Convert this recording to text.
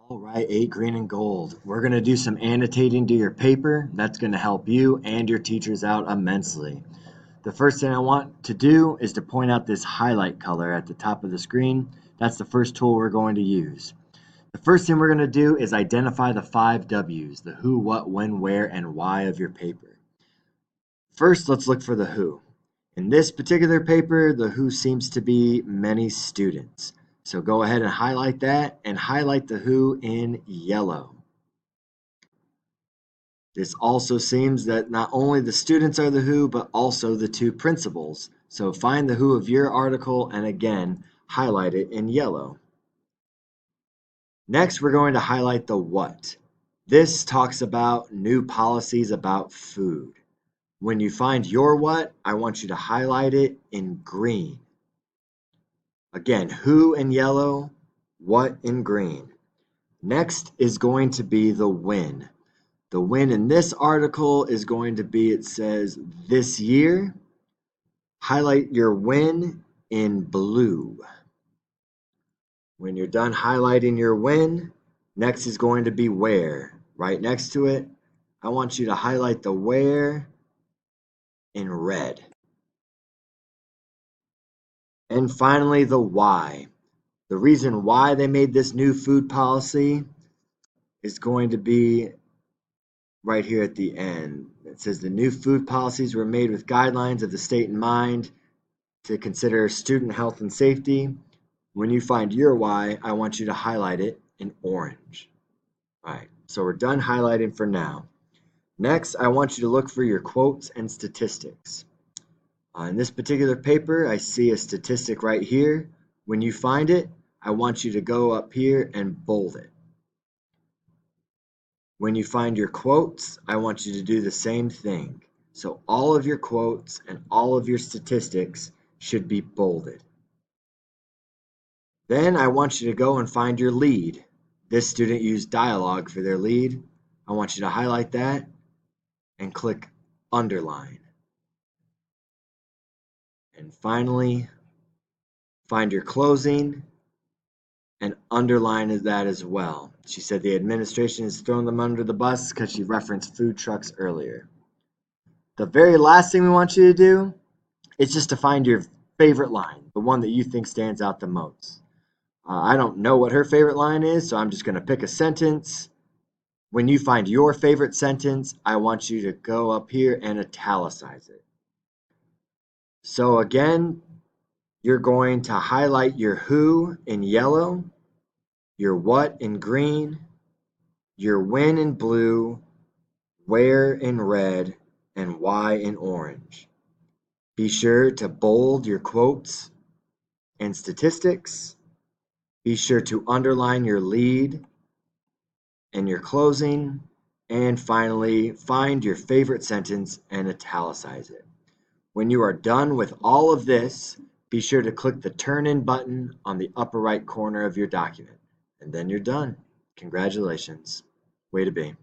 All right, 8 green and gold. We're going to do some annotating to your paper. That's going to help you and your teachers out immensely. The first thing I want to do is to point out this highlight color at the top of the screen. That's the first tool we're going to use. The first thing we're going to do is identify the 5 W's, the who, what, when, where, and why of your paper. First, let's look for the who. In this particular paper, the who seems to be many students. So go ahead and highlight that and highlight the who in yellow. This also seems that not only the students are the who, but also the 2 principals. So find the who of your article and again, highlight it in yellow. Next, we're going to highlight the what. This talks about new policies about food. When you find your what, I want you to highlight it in green. Again, who in yellow, what in green. Next is going to be the when. The when in this article is going to be, it says this year. Highlight your when in blue. When you're done highlighting your when, next is going to be where. Right next to it, I want you to highlight the where in red. And finally, the why. The reason why they made this new food policy is going to be right here at the end. It says the new food policies were made with guidelines of the state in mind to consider student health and safety. When you find your why, I want you to highlight it in orange. All right, so we're done highlighting for now. Next, I want you to look for your quotes and statistics. In this particular paper, I see a statistic right here. When you find it, I want you to go up here and bold it. When you find your quotes, I want you to do the same thing. So all of your quotes and all of your statistics should be bolded. Then I want you to go and find your lead. This student used dialogue for their lead. I want you to highlight that and click underline. And finally, find your closing and underline that as well. She said the administration has thrown them under the bus because she referenced food trucks earlier. The very last thing we want you to do is just to find your favorite line, the one that you think stands out the most. I don't know what her favorite line is, so I'm just going to pick a sentence. When you find your favorite sentence, I want you to go up here and italicize it. So again, you're going to highlight your who in yellow, your what in green, your when in blue, where in red, and why in orange. Be sure to bold your quotes and statistics. Be sure to underline your lead and your closing. And finally, find your favorite sentence and italicize it. When you are done with all of this, be sure to click the Turn In button on the upper right corner of your document. And then you're done. Congratulations. Way to be.